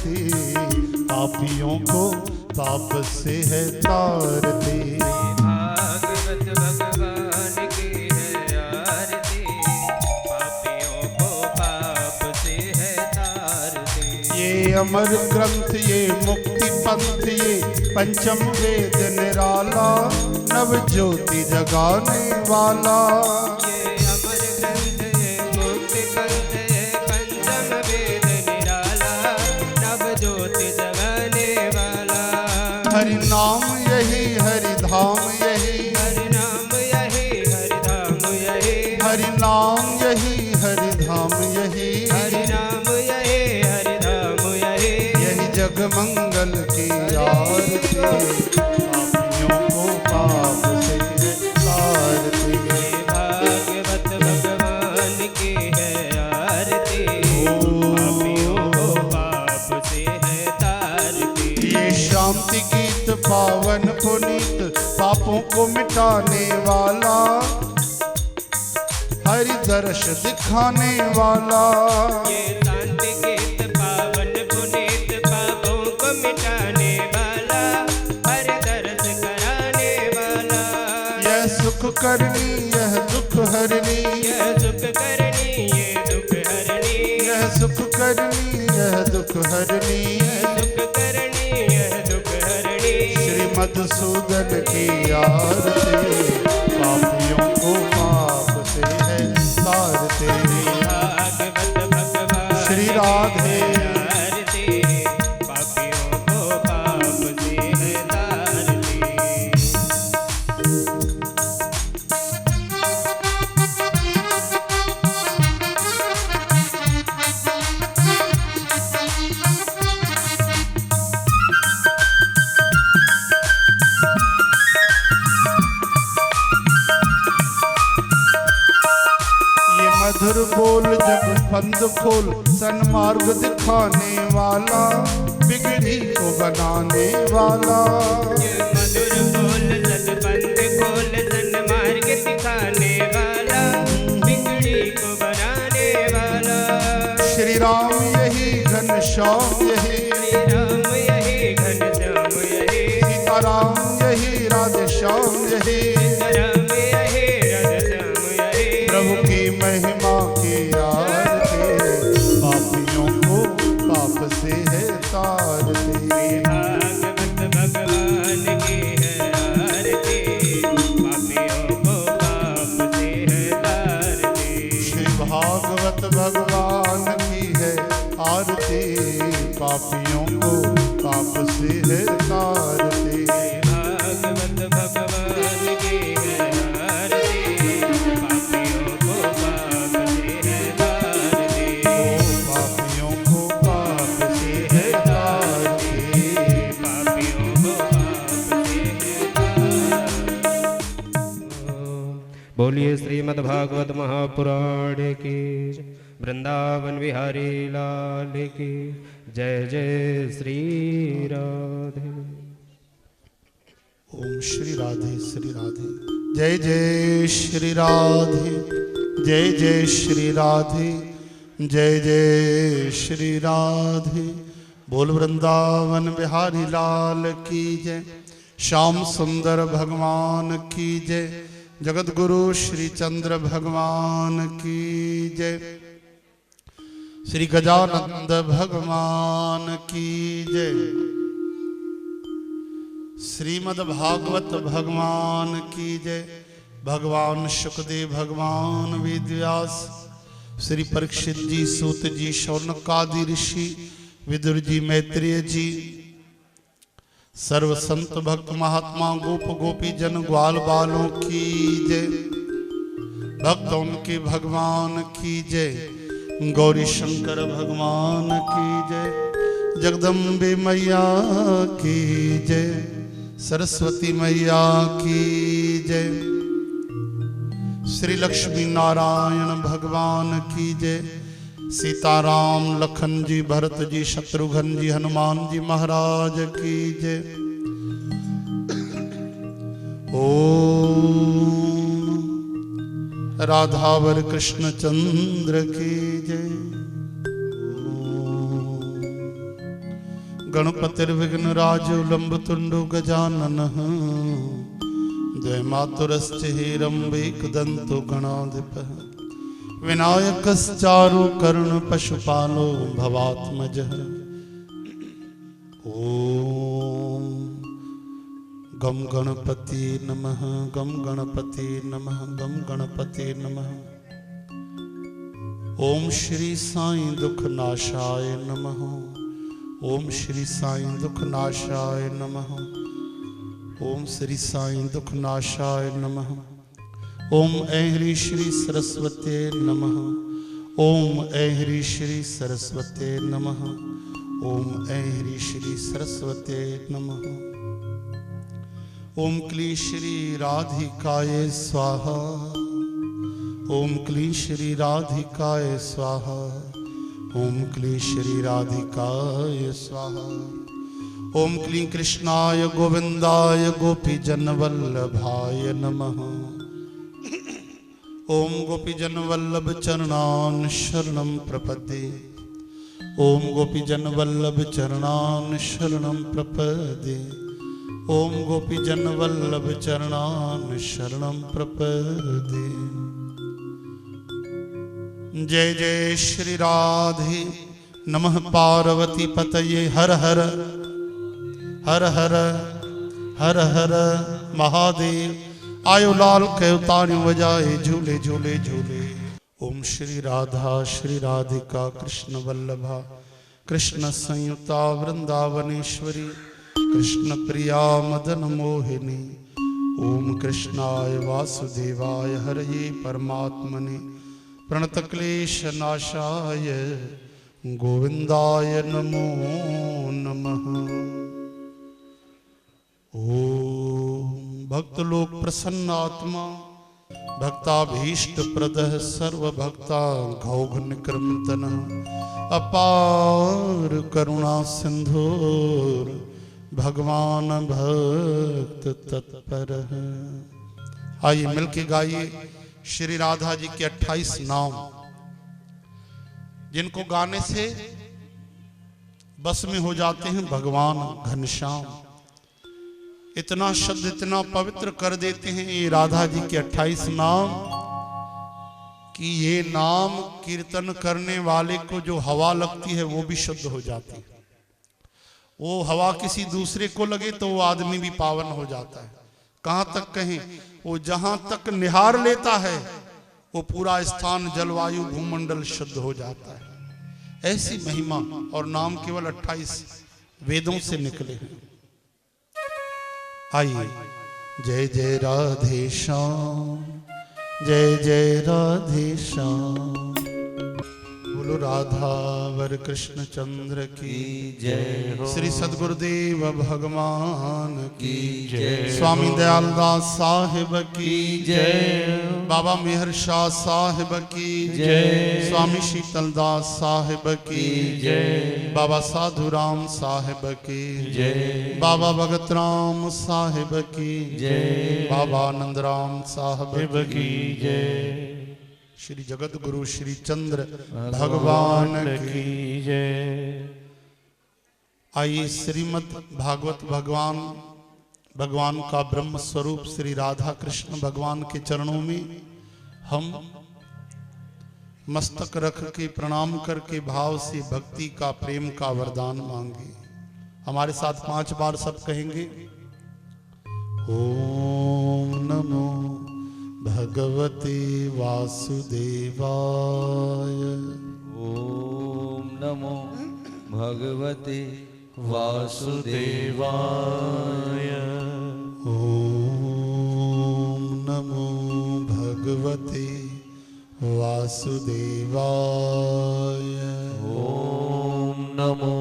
आरती, पापियों को पाप से है तारती। भागवत भगवान की है आरती, पापियों को पाप से है तारती। ये अमर ग्रंथ, ये मुक्ति पंथ, ये पंचम वेद निराला, नव ज्योति जगाने वाला। ये अमर ग्रंथ, ये मुक्ति पंथ, ये पंचम वेद निराला, नव ज्योति जगाने वाला। हरि नाम यही, हरि धाम यही, हरि नाम यही, हरि धाम यही, हरि नाम यही, हरि धाम यही, हरि नाम यही, हरि धाम यही। यही जग मंगल की आरती, पापियों को पाप से है तारती। भागवत भगवान की है आरती, पापियों को पाप से है तारती। ये शांति गीत पावन पुनीत, पापों को मिटाने वाला, हरि दर्श दिखाने वाला। ये शांति गीत पावन पुनीत, पापों को मिटाने वाला, हर दर्द कराने वाला। यह सुख करनी, यह दुख हरनी, यह सुख करनी, ये दुख हरनी, यह सुख करनी, यह दुख हरनी। यह सुख करनी, यह दुख हरनी। श्री मधुसूदन की आरती, पापियों को पाप से है तारती। भागवत भगवान श्री राधे आरती, पापियों को पाप से है तारती। ये मधुर बोल जब फंद खोल, सन्मार्ग दिखाने वाला, बिगड़ी को बनाने वाला। ये मधुर बोल सतपंथ खोल, सन्मार्ग दिखाने वाला, बिगड़ी को बनाने वाला। श्री राम यही, घनश्याम यही, श्री राम यही, घनश्याम यही, सीताराम यही, राधेश्याम यही। राम यही, राधश्याम यही। प्रभु की महिमा की आरती, पापियों को पाप से है तारती। भागवत भगवान की है आरती, पापियों को पाप से है तारती। श्री भागवत भगवान की है आरती, पापियों को पाप से है तारती। भागवत भगवान की है आरती, पापियों को पाप से है तारती। पापियों को पाप से है तारती। पापियों को पाप से है तारती। बोलिए श्रीमद् भागवत महापुराण की, वृंदावन बिहारी लाल की जय। जय श्री राधे। ओम श्री राधे, श्री राधे। जय जय श्री राधे, जय जय श्री राधे, जय जय श्री राधे। बोल वृंदावन बिहारी लाल की जय, श्याम सुंदर भगवान की जय, जगत गुरु श्री चंद्र भगवान की जय, श्री गजानंद भगवान की जय, श्रीमद् भागवत भगवान की जय। भगवान सुखदेव, भगवान वेदव्यास, श्री परीक्षित जी, सूत जी, शौनकादि ऋषि, विदुर जी, मैत्रेय जी, सर्व संत भक्त महात्मा, गोप गोपी जन, ग्वाल बालों की जय। भक्तों के भगवान की जय, गौरी शंकर भगवान की जय, जगदम्बे मैया की जय, सरस्वती मैया की जय, श्री लक्ष्मी नारायण भगवान की जय, सीताराम, लखन जी, भरत जी, शत्रुघ्न जी, हनुमान जी महाराज की जय। ओम राधावर कृष्ण चंद्र की जय। ओम गणपतिर्विघ्नराजो लम्बतुण्डो गजाननः द्वैमातुरश्च हेरम्बैकदन्तो गणाधिपः विनायकश्चारु करुणपशुपालो भवात्मजः। ॐ गम गणपति नमः, गम गणपति नमः, गम गणपति नमः। ओम श्री साईं दुखनाशाय नमः, ओम श्री साईं दुखनाशाय नमः, ओम श्री साईं दुखनाशाय नमः। ओम ऐ श्री सरस्वते नमः, ओम ऐ श्री सरस्वते नमः, ओम ऐ श्री सरस्वते नमः। ओम क्ली श्री राधिकाय स्वाहा, ओम क्ली श्री राधिकाय स्वाहा, ओम क्ली श्री राधिकाय स्वाहा। ओम क्ली कृष्णाय गोविंदाय गोपीजन वल्लभाय नमः। ओम गोपीजन वल्लभ चरणान शरणं प्रपद्ये, ओम गोपीजन वल्लभ चरणान शरणं प्रपद्ये, ओम गोपीजन वल्लभ चरणान शरणं प्रपद्ये। जय जय श्री राधे नमः पार्वती पतये हर हर हर हर हर हर महादेव। आयो लाल केवतारियों बजाए झूले झूले झूले। ओम श्री राधा श्री राधिका कृष्ण वल्लभा कृष्ण संयुता वृंदावनेश्वरी कृष्ण प्रिया मदन मोहिनी। ओम कृष्णाय वासुदेवाय हरये परमात्मने प्रणतक्लेश नाशाय गोविंदाय नमो नमः। ओम भक्त लोक प्रसन्न आत्मा भक्ताभीष्ट प्रदः सर्वभक्ता घौघ निक्रमतन अपार करुणा सिंधुर भगवान भक्त तत्पर। आइए मिलके गाइए श्री राधा जी के 28 नाम, जिनको गाने से बस में हो जाते हैं भगवान घनश्याम। इतना शब्द इतना पवित्र कर देते हैं ये राधा जी के 28 नाम कि ये नाम कीर्तन करने वाले को जो हवा लगती है वो भी शुद्ध हो जाती है। वो हवा किसी दूसरे को लगे तो वो आदमी भी पावन हो जाता है। कहां तक कहें, वो जहां तक निहार लेता है वो पूरा स्थान जलवायु भूमंडल शुद्ध हो जाता है। ऐसी महिमा और नाम केवल 28 वेदों से निकले हैं। आइए जय जय राधे श्याम, जय जय राधे श्याम। बोलो राधा वर कृष्ण चंद्र की जय हो। श्री सद्गुरुदेव भगवान की जय। स्वामी दयालदास साहिब की जय। बाबा मेहर शाह साहिब की जय। स्वामी शीतलदास साहिब की जय। बाबा साधुराम साहिब की जय। बाबा भगत राम साहिब की जय। बाबा आनंद राम साहिब की जय। श्री जगत गुरु श्री चंद्र भगवान की जय। आइए श्रीमद् भागवत भगवान का ब्रह्म स्वरूप श्री राधा कृष्ण भगवान के चरणों में हम मस्तक रख के प्रणाम करके भाव से भक्ति का प्रेम का वरदान मांगे। हमारे साथ 5 बार सब कहेंगे। ओम नमो भगवते वासुदेवाय। ओम नमो भगवते वासुदेवाय। ओम नमो भगवते वासुदेवाय। ओम नमो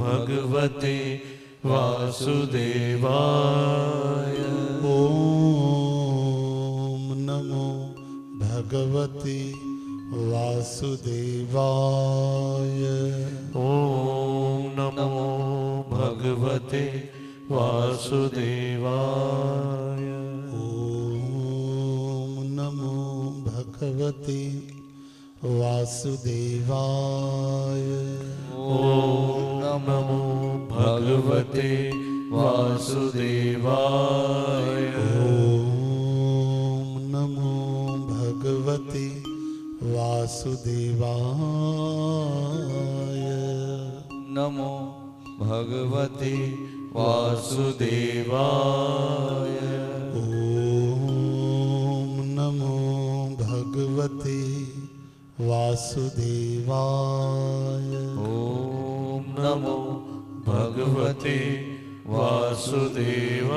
भगवते वासुदेवाय। ओम नमो भगवते वासुदेवाय। ओम नमो भगवते वासुदेवाय। ओम नमो भगवते वासुदेवाय। ओम नमो भगवते वासुदेवाय। ओम नमो भगवते वासुदेवाय। नमो भगवते वासुदेवाय। ओम नमो भगवते वासुदेवाय। ओम नमो भगवते वासुदेवाय।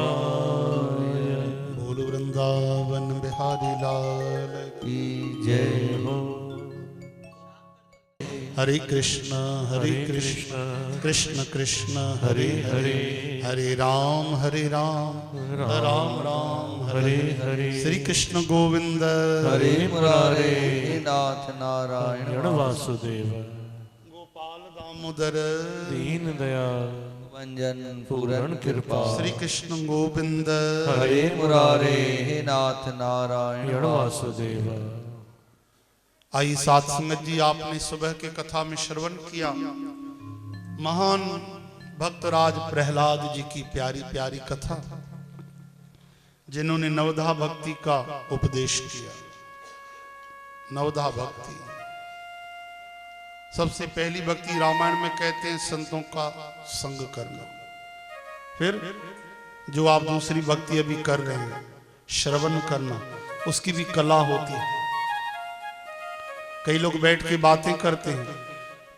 बोल वृंदावन बिहारी लाल की जय हो। हरे कृष्ण कृष्ण कृष्ण हरे हरे, हरे राम राम राम हरे हरे। श्री कृष्ण गोविंद हरे मुरारे नाथ नारायण वासुदेव। गोपाल दामोदर दीन दयाल वंजन पूर्ण कृपा। श्री कृष्ण गोविंद हरे मुरारे नाथ नारायण वासुदेव। आई साथ संगत जी, आपने सुबह के कथा में श्रवण किया महान भक्तराज प्रहलाद जी की प्यारी प्यारी कथा, जिन्होंने नवधा भक्ति का उपदेश किया। नवधा भक्ति, सबसे पहली भक्ति रामायण में कहते हैं संतों का संग करना। फिर जो आप दूसरी भक्ति अभी कर रहे हैं श्रवण करना, उसकी भी कला होती है। कई लोग बैठ के बातें करते हैं,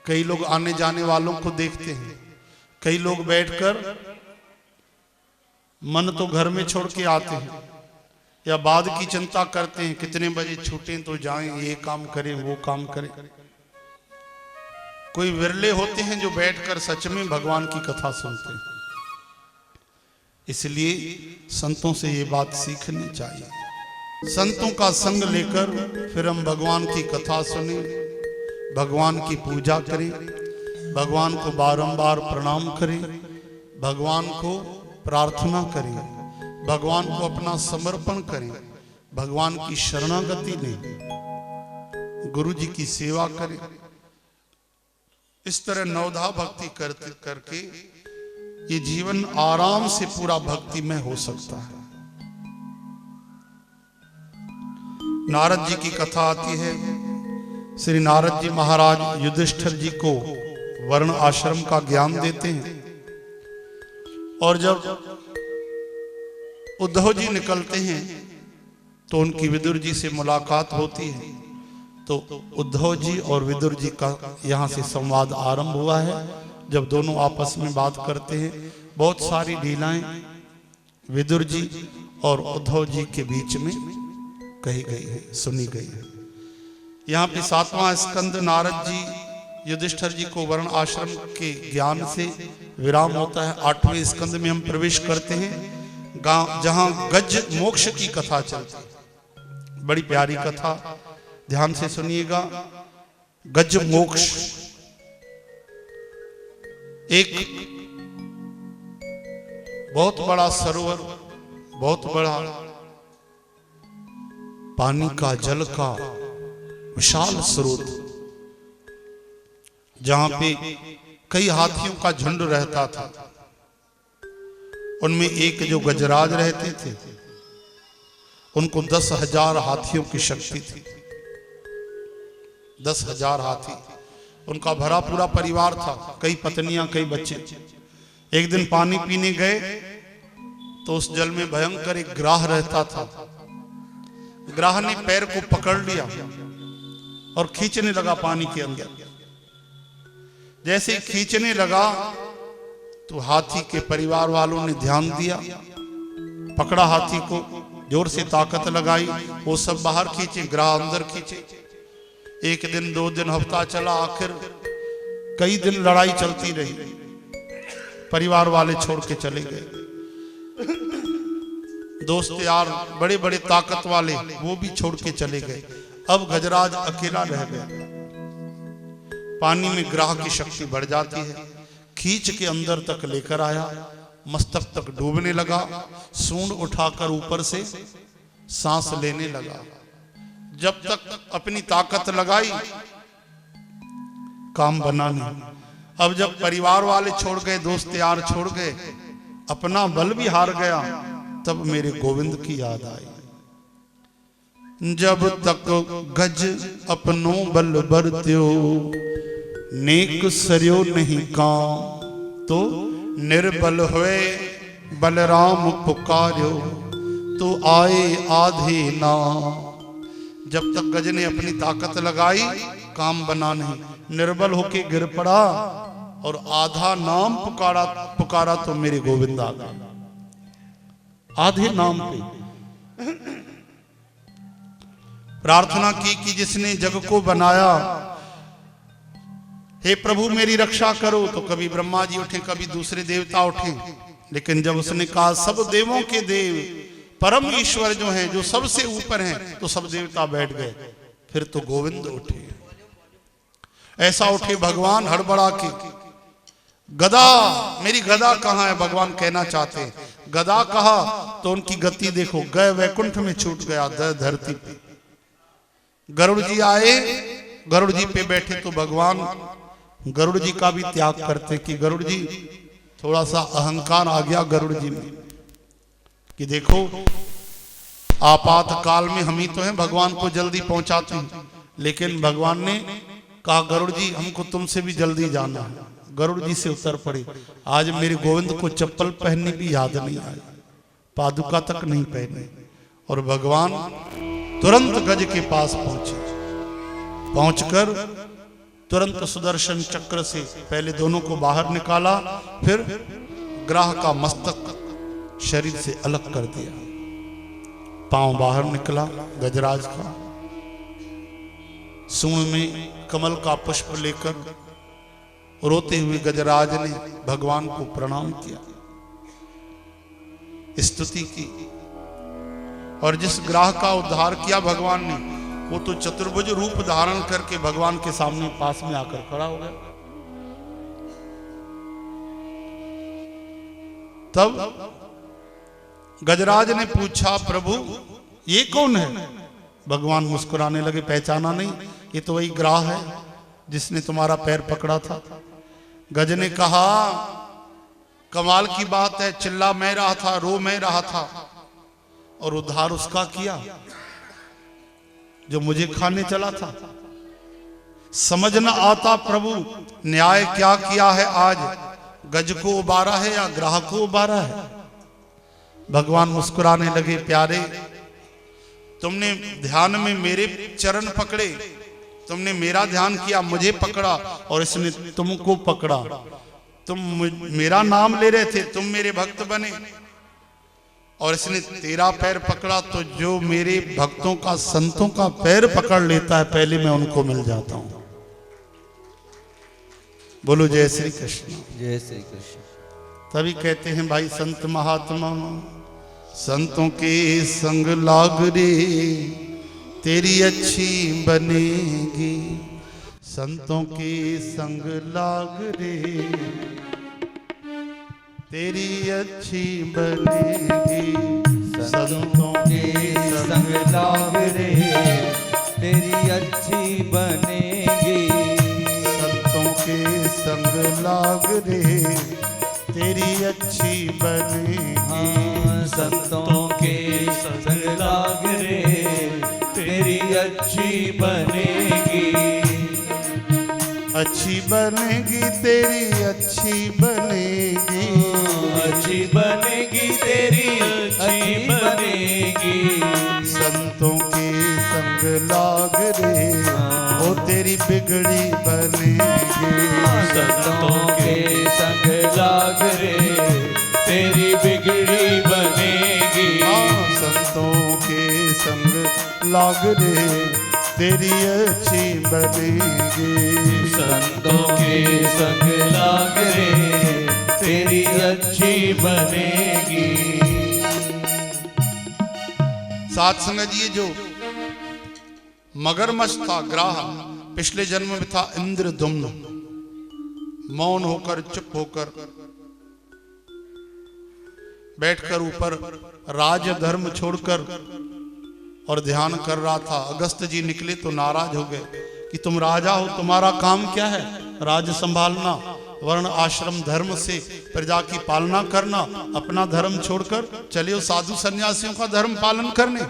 कई लोग आने जाने वालों को देखते हैं, कई लोग बैठकर मन तो घर में छोड़ के आते हैं या बाद की चिंता करते हैं, कितने बजे छूटें तो जाएं, ये काम करें वो काम करें। कोई विरले होते हैं जो बैठकर सच में भगवान की कथा सुनते हैं। इसलिए संतों से ये बात सीखनी चाहिए। संतों का संग लेकर फिर हम भगवान की कथा सुने, भगवान की पूजा करें, भगवान को बारंबार प्रणाम करें, भगवान को प्रार्थना करें, भगवान को अपना समर्पण करें, भगवान की शरणागति लें, गुरु जी की सेवा करें। इस तरह नवधा भक्ति करके ये जीवन आराम से पूरा भक्ति में हो सकता है। नारद जी की कथा आती है। श्री नारद जी महाराज युधिष्ठिर जी को वर्ण आश्रम का ज्ञान देते हैं, और जब उद्धव जी निकलते हैं तो उनकी विदुर जी से मुलाकात होती है। तो उद्धव जी और विदुर जी का यहाँ से संवाद आरंभ हुआ है। जब दोनों आपस में बात करते हैं, बहुत सारी लीलाएं विदुर जी और उद्धव जी के बीच में कही गई है, सुनी गई है। यहाँ पे 7वां स्कंद नारद जी युधिष्ठिर जी को वर्ण आश्रम के ज्ञान से विराम होता है। 8वें स्कंद में हम प्रवेश करते हैं, जहाँ गज मोक्ष की कथा चलती है। बड़ी प्यारी कथा, ध्यान से सुनिएगा। गज मोक्ष एक बहुत बड़ा सरोवर, बहुत बड़ा पानी का जल का विशाल स्रोत, जहां पे कई हाथियों का झुंड रहता था। उनमें एक जो गजराज रहते थे, उनको 10,000 हाथियों की शक्ति थी। 10,000 हाथी, उनका भरा पूरा परिवार था, कई पत्नियां, कई बच्चे। एक दिन पानी पीने गए तो उस जल में भयंकर एक ग्राह रहता था। ग्राह ने पैर को पकड़ लिया और खींचने लगा पानी के अंदर। जैसे खींचने लगा तो हाथी के परिवार वालों ने ध्यान दिया, पकड़ा हाथी को, जोर से ताकत लगाई, वो सब बाहर खींचे, ग्राह अंदर खींचे। 1 दिन 2 दिन हफ्ता चला, आखिर कई दिन लड़ाई चलती रही। परिवार वाले छोड़ के चले गए। दोस्त यार बड़े बड़े ताकत वाले वो भी छोड़ के चले गए। अब गजराज अकेला रह गया। पानी में ग्राह की शक्ति बढ़ जाती है, खींच के अंदर तक लेकर आया, मस्तक तक डूबने लगा, सूंड उठाकर ऊपर से सांस लेने लगा। जब तक अपनी ताकत लगाई काम बना नहीं। अब जब परिवार वाले छोड़ गए, दोस्त यार छोड़ गए, अपना बल भी हार गया, तब मेरे गोविंद की याद आई। जब तक गज अपनो बल बरत्यो, नेक सरयो नहीं काम, तो निर्बल हुए बलराम पुकार्यो, तो आए आधे ना। जब तक गज ने अपनी ताकत लगाई, काम बना नहीं, निर्बल होके गिर पड़ा और आधा नाम पुकारा तो मेरे गोविंद आ गए। आधे नाम पे प्रार्थना की कि जिसने जग को बनाया, हे प्रभु मेरी रक्षा करो, तो कभी ब्रह्मा जी उठे, कभी दूसरे देवता उठे, लेकिन जब उसने कहा सब देवों के देव परम ईश्वर जो हैं, जो सबसे ऊपर हैं, तो सब देवता बैठ गए। फिर तो गोविंद उठे। ऐसा उठे भगवान हड़बड़ा के, गदा, मेरी गदा कहाँ है, भगवान कहना चाहते हैं। गदा कहा तो उनकी गति देखो, गए वैकुंठ में छूट गया धरती पे। गरुड़ जी आए, गरुड़ जी पे बैठे तो भगवान गरुड़ जी का भी त्याग करते कि गरुड़ जी, थोड़ा सा अहंकार आ गया गरुड़ जी में कि देखो आपातकाल में हम ही तो हैं, भगवान को जल्दी पहुंचाते हैं। लेकिन भगवान ने कहा गरुड़ जी हमको तुमसे भी जल्दी जाना है। गरुड़ जी से उतर पड़े। आज मेरे गोविंद को चप्पल पहननी भी याद नहीं आई, पादुका तक नहीं पहने, और भगवान तुरंत गज के पास पहुंचे। पहुंचकर तुरंत सुदर्शन चक्र से पहले दोनों को बाहर निकाला, फिर ग्राह का मस्तक शरीर से अलग कर दिया। पांव बाहर निकला गजराज का, सूंड में कमल का पुष्प लेकर रोते हुए गजराज ने भगवान को प्रणाम किया, स्तुति की, और जिस ग्राह का उद्धार किया भगवान ने, वो तो चतुर्भुज रूप धारण करके भगवान के सामने पास में आकर खड़ा हो गया। तब गजराज ने पूछा प्रभु ये कौन है? भगवान मुस्कुराने लगे, पहचाना नहीं? ये तो वही ग्राह है जिसने तुम्हारा पैर पकड़ा था। गज ने कहा कमाल की बात है, चिल्ला मैं रहा था, रो मैं रहा था, और उद्धार उसका किया जो मुझे खाने चला था। समझ न आता प्रभु न्याय क्या किया है आज, गज को उबारा है या ग्राह को उबारा है? भगवान मुस्कुराने लगे, प्यारे तुमने ध्यान में मेरे चरण पकड़े, तुमने मेरा ध्यान किया, मुझे पकड़ा, और इसने तुमको पकड़ा। तुम मेरा नाम ले रहे थे, तुम मेरे भक्त बने, और इसने तेरा पैर पकड़ा। तो जो मेरे भक्तों का, संतों का पैर पकड़ लेता है, पहले मैं उनको मिल जाता हूं। बोलो जय श्री कृष्ण। जय श्री कृष्ण। तभी कहते हैं भाई संत महात्मा, संतों के संग लाग रे तेरी अच्छी बनेगी, संतों के संग लाग रे तेरी अच्छी बनेगी, संतों के संग लाग रे तेरी अच्छी बनेगी, संतों के संग लाग रे तेरी अच्छी बनेगी, संतों के संग लाग रे तेरी अच्छी बनेगी, अच्छी बनेगी तेरी अच्छी बनेगी, अच्छी बनेगी तेरी अच्छी बनेगी, संतों के संग लाग रे वो तेरी बिगड़ी बनेगी, संतों के संग लाग रे तेरी बिगड़ी बनेगी, संतों के संग लाग रे तेरी अच्छी बनेगी, संतों के संग लाग रे तेरी अच्छी बनेगी। साथ संगत ये जो मगरमच्छ था ग्राह, पिछले जन्म में था इंद्रदुम्न, मौन होकर चुप होकर बैठकर ऊपर राज धर्म छोड़कर और ध्यान कर रहा था। अगस्त जी निकले तो नाराज हो गए कि तुम राजा हो, तुम्हारा काम क्या है राज संभालना, वर्ण आश्रम धर्म से प्रजा की पालना करना, अपना धर्म छोड़कर चलियो साधु सन्यासियों का धर्म पालन करने।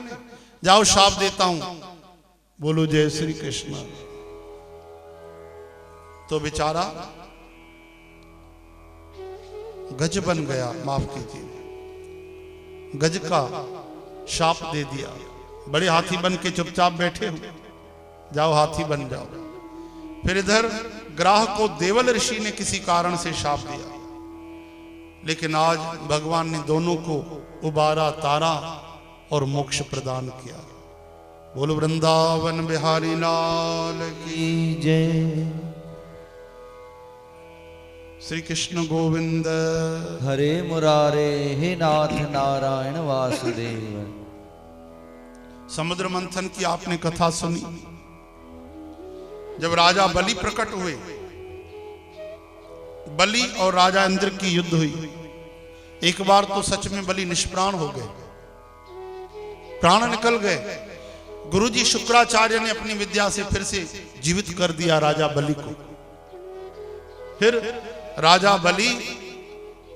जाओ शाप देता हूं। बोलो जय श्री कृष्ण। तो बेचारा गज बन गया, माफ कीजिए, गज का शाप दे दिया। बड़े हाथी बन के चुपचाप बैठे हो, जाओ हाथी बन जाओ। फिर इधर ग्राह को देवल ऋषि ने किसी कारण से शाप दिया, लेकिन आज भगवान ने दोनों को उबारा, तारा और मोक्ष प्रदान किया। बोलो वृंदावन बिहारी लाल की जय। श्री कृष्ण गोविंद हरे मुरारे, हे नाथ नारायण वासुदेव। समुद्र मंथन की आपने कथा सुनी। जब राजा बलि प्रकट हुए, बलि और राजा इंद्र की युद्ध हुई। एक बार तो सच में बलि निष्प्राण हो गए, प्राण निकल गए। गुरुजी शुक्राचार्य ने अपनी विद्या से फिर से जीवित कर दिया राजा बलि को। फिर राजा बलि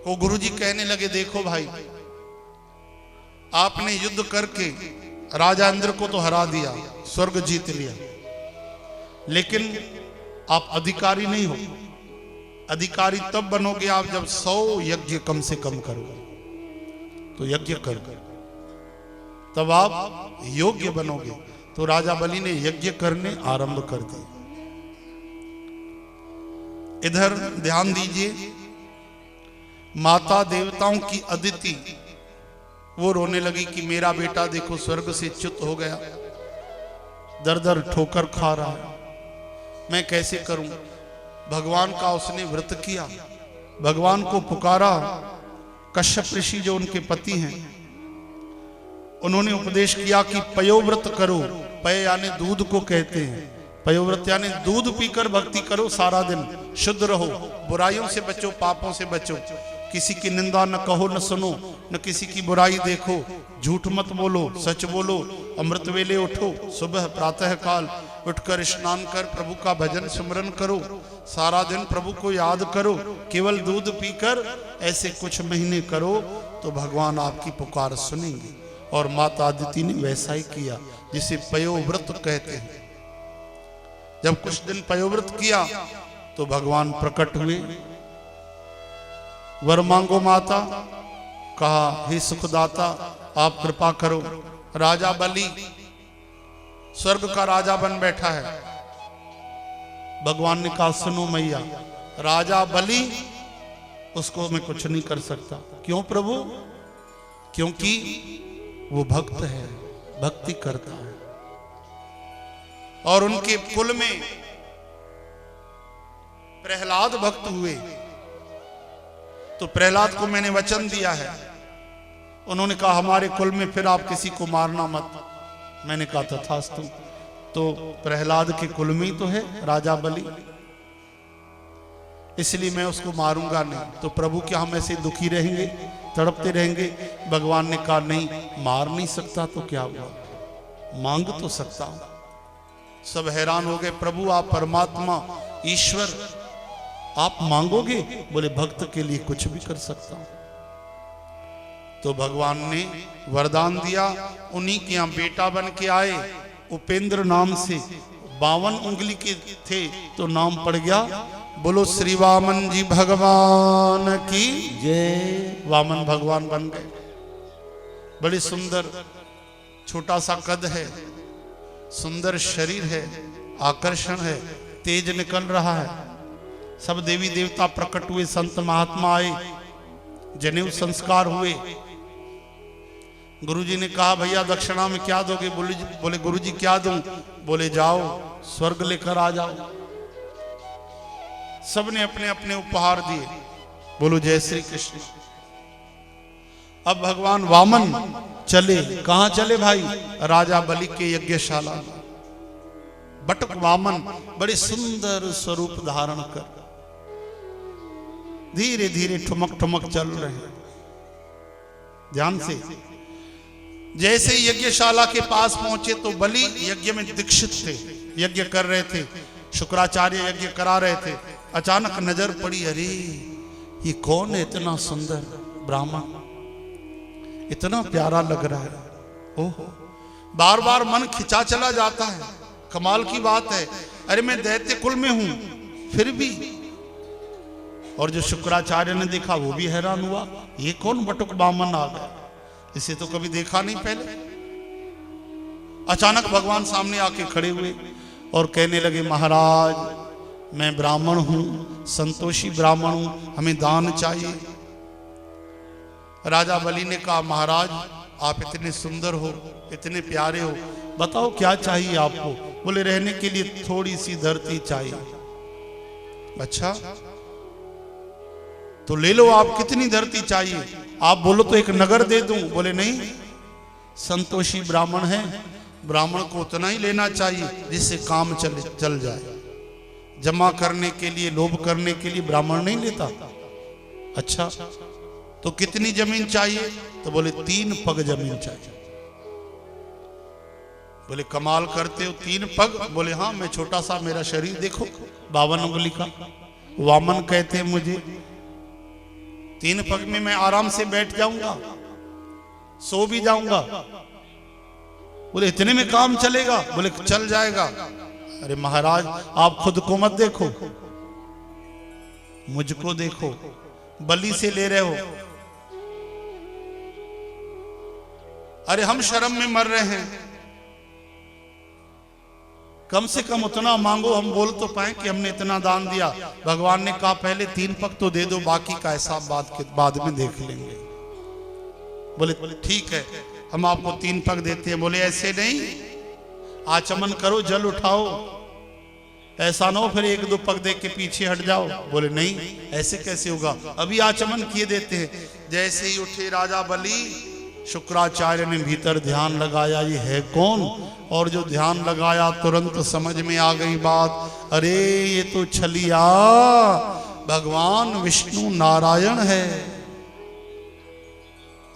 को गुरुजी कहने लगे, देखो भाई, आपने युद्ध करके राजा इंद्र को तो हरा दिया, स्वर्ग जीत लिया, लेकिन आप अधिकारी नहीं हो। अधिकारी तब बनोगे आप जब 100 यज्ञ कम से कम करोगे। तो यज्ञ कर तब आप योग्य बनोगे। तो राजा बलि ने यज्ञ करने आरंभ कर दिए। इधर ध्यान दीजिए, माता देवताओं की अदिति वो रोने लगी कि मेरा बेटा देखो स्वर्ग से च्युत हो गया, दर दर ठोकर खा रहा है, मैं कैसे करूं। भगवान का उसने व्रत किया, भगवान को पुकारा। कश्यप ऋषि जो उनके पति हैं, उन्होंने उपदेश किया कि पयोव्रत करो। पय यानी दूध को कहते हैं, पयोव्रत यानी दूध पीकर भक्ति करो, सारा दिन शुद्ध रहो, बुराइयों से बचो, पापों से बचो, किसी की निंदा न कहो न सुनो, न किसी की बुराई देखो, झूठ मत बोलो, सच बोलो, अमृत वेले उठो, सुबह प्रातः काल उठकर स्नान कर प्रभु का भजन स्मरण करो, सारा दिन प्रभु को याद करो, केवल दूध पीकर ऐसे कुछ महीने करो तो भगवान आपकी पुकार सुनेंगे। और माता अदिति ने वैसा ही किया, जिसे पयोव्रत कहते हैं। जब कुछ दिन पयोव्रत किया तो भगवान प्रकट हुए। वर मांगो माता, कहा हे सुखदाता आप कृपा करो। राजा बलि स्वर्ग का राजा बन बैठा है। भगवान ने कहा सुनो मैया, राजा बलि उसको मैं कुछ नहीं कर सकता। क्यों प्रभु? क्योंकि वो भक्त है, भक्ति करता है। और उनके कुल में प्रहलाद भक्त हुए, तो प्रहलाद को मैंने वचन दिया है। उन्होंने कहा हमारे कुल में फिर आप किसी को मारना मत। मैंने कहा तथास्तु। तो प्रहलाद के कुल में ही तो है राजा बलि, इसलिए मैं उसको मारूंगा नहीं। तो प्रभु क्या हम ऐसे दुखी रहेंगे, तड़पते रहेंगे? भगवान ने कहा नहीं, मार नहीं सकता तो क्या हुआ, मांग तो सकता हूं। सब हैरान हो गए, प्रभु आप परमात्मा ईश्वर, आप मांगोगे? बोले भक्त के लिए कुछ भी कर सकता हूं। तो भगवान ने वरदान दिया, उन्हीं के यहां बेटा बन के आए, उपेंद्र नाम से, 52 उंगली के थे तो नाम पड़ गया। बोलो श्री वामन जी भगवान की जय। वामन भगवान बन गए। बड़ी सुंदर, छोटा सा कद है, सुंदर शरीर है, आकर्षण है, तेज निकल रहा है। सब देवी देवता प्रकट हुए, संत महात्मा आए, जनेऊ संस्कार हुए। गुरुजी ने कहा भैया दक्षिणा में क्या दोगे? बोले गुरुजी क्या दूं? बोले जाओ स्वर्ग लेकर आ जाओ। सबने अपने अपने उपहार दिए। बोलो जय श्री कृष्ण। अब भगवान वामन चले। कहां चले भाई? राजा बलि के यज्ञशाला। बटक वामन बड़े सुंदर स्वरूप धारण कर धीरे धीरे ठुमक ठुमक चल रहे हैं। ध्यान से। जैसे ही यज्ञशाला के पास पहुंचे तो बलि यज्ञ में दीक्षित थे, यज्ञ कर रहे थे, शुक्राचार्य यज्ञ करा रहे थे। अचानक नजर पड़ी, अरे ये कौन है इतना सुंदर ब्राह्मण, इतना प्यारा लग रहा है। ओहो, बार बार मन खिंचा चला जाता है। कमाल की बात है, अरे मैं दैत्य कुल में हूं फिर भी। और जो शुक्राचार्य ने देखा वो भी हैरान हुआ, ये कौन बटुक ब्राह्मण आ गया, इसे तो कभी देखा नहीं पहले। अचानक भगवान सामने आके खड़े हुए और कहने लगे, महाराज मैं ब्राह्मण हूं, संतोषी ब्राह्मण हूं, हमें दान चाहिए। राजा बलि ने कहा, महाराज आप इतने सुंदर हो, इतने प्यारे हो, बताओ क्या चाहिए आपको। बोले रहने के लिए थोड़ी सी धरती चाहिए। अच्छा तो ले लो, आप कितनी धरती चाहिए, आप बोलो तो एक नगर दे दूं। बोले नहीं, संतोषी ब्राह्मण है, ब्राह्मण को उतना ही लेना चाहिए जिससे काम चल जाए। जमा करने के लिए, लोभ करने के लिए ब्राह्मण नहीं लेता। अच्छा तो कितनी जमीन चाहिए, तो बोले 3 पग जमीन चाहिए। बोले कमाल करते हो, 3 पग। बोले हाँ, मैं छोटा सा, मेरा शरीर देखो 52 उंगली का, वामन कहते हैं मुझे। 3 पग में मैं आराम से बैठ जाऊंगा, सो भी जाऊंगा। बोले इतने में काम चलेगा। बोले चल जाएगा। अरे महाराज आप खुद को मत देखो, मुझको देखो, बलि से ले रहे हो। अरे हम शर्म में मर रहे हैं, कम से कम उतना मांगो, हम बोल तो पाए कि हमने इतना दान दिया। भगवान ने कहा पहले 3 पग तो दे दो, बाकी का हिसाब बाद में देख लेंगे। बोले ठीक है, हम आपको 3 पग देते हैं। बोले ऐसे नहीं, आचमन करो, जल उठाओ, ऐसा ना हो फिर 1-2 पग दे के पीछे हट जाओ। बोले नहीं, ऐसे कैसे होगा, अभी आचमन किए देते हैं। जैसे ही उठे राजा बलि, शुक्राचार्य ने भीतर ध्यान लगाया, ये है कौन। और जो ध्यान लगाया तुरंत समझ में आ गई बात, अरे ये तो छलिया भगवान विष्णु नारायण है।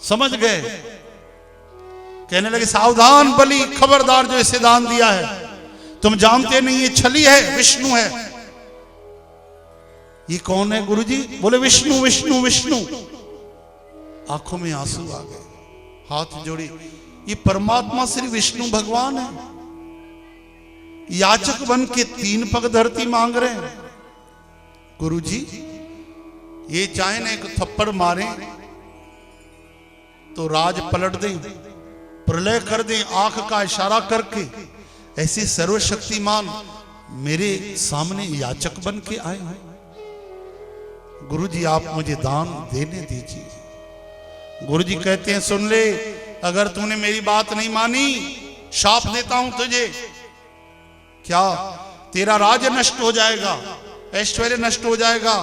समझ गए, कहने लगे सावधान बलि, खबरदार जो इसे दान दिया है, तुम जानते नहीं ये छली है, विष्णु है। ये कौन है गुरुजी। बोले विष्णु विष्णु विष्णु। आंखों में आंसू आ गए, हाथ जोड़े, ये परमात्मा श्री विष्णु भगवान है, याचक बन के 3 पग धरती मांग रहे हैं। गुरुजी ये चाहे ना एक थप्पड़ मारे तो राज पलट दें, प्रलय कर दें, आंख का इशारा करके। ऐसे सर्वशक्तिमान मेरे सामने याचक बन के आए हैं। गुरुजी आप मुझे दान देने दीजिए। गुरुजी कहते हैं सुन ले, अगर तूने मेरी बात नहीं मानी, शाप देता हूं तुझे। क्या, तेरा राज्य नष्ट हो जाएगा, ऐश्वर्य नष्ट हो जाएगा,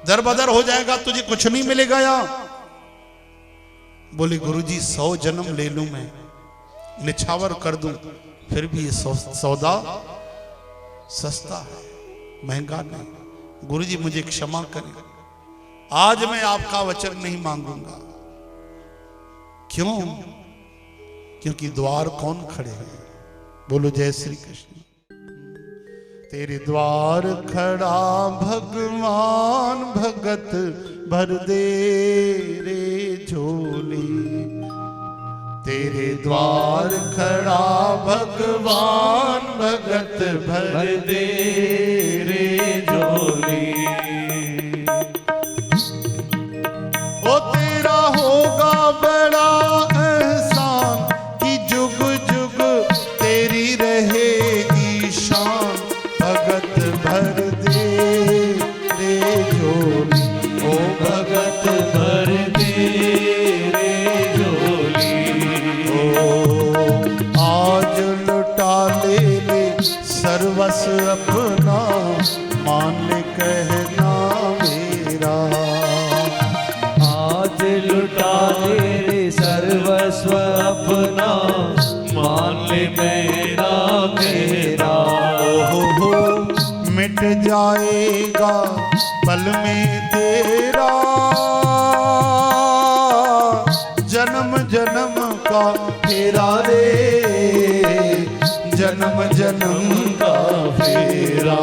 दरबदर हो जाएगा, तुझे कुछ नहीं मिलेगा यहाँ। बोले गुरुजी 100 जन्म ले लूं मैं, निछावर कर दूं, फिर भी ये सौदा सस्ता है, महंगा नहीं। गुरुजी मुझे क्षमा करें, आज मैं आपका वचन नहीं मांगूंगा। क्यों? क्योंकि द्वार कौन खड़े हैं। बोलो जय श्री कृष्ण। तेरे द्वार खड़ा भगवान, भगत भर दे रे झोली। तेरे द्वार खड़ा भगवान, भगत भर दे रे झोली। ओ तेरा होगा बड़ा एहसान कि जुग जुग तेरी रहेगी शान, भगत भर दे रे झोली। ओ भगत भर दे रे झोली। ओ आज लुटा ले सर्वस्व अपना, मान ले कहना मेरा। आज लुटा ले सर्वस्व अपना, मान ले मेरा मेरा। हो मिट जाएगा पल में तेरा, जन्म जन्म का फेरा रे, जन्म जन्म का फेरा।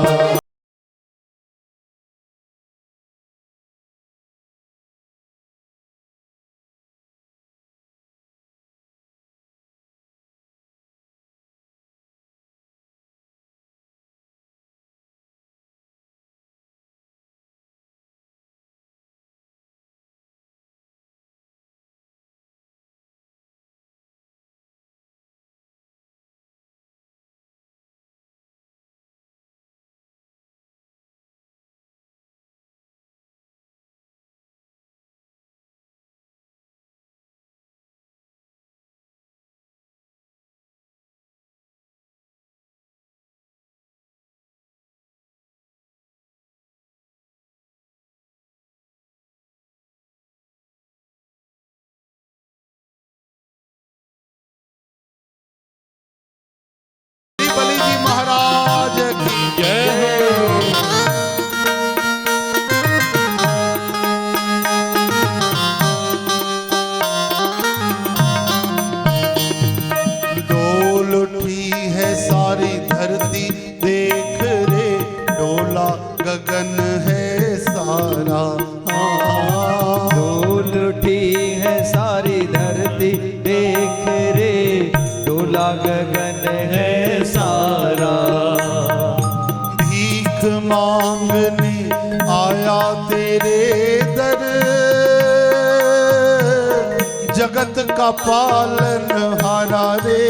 जगत का पालन हारा रे,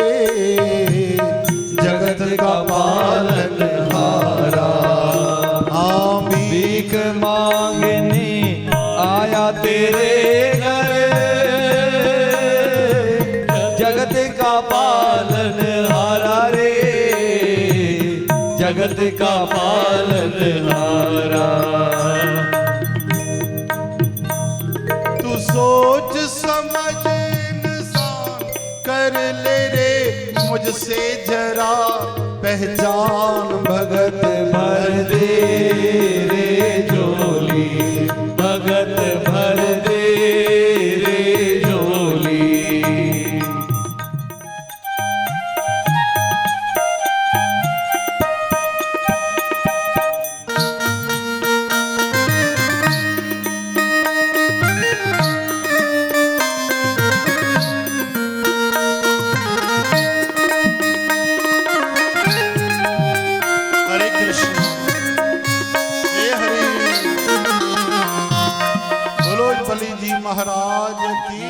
जगत का पालन हारा। भीख मांगने आया तेरे घर, जगत का पालन हारा रे, जगत का पालन हारा। तू सोच समझ इंसान कर ले रे, मुझसे जरा पहचान भगत भर दे रे झोली, भगत भर दे रे झोली। हरे कृष्ण, हे हरि। बोलो बलि जी महाराज की।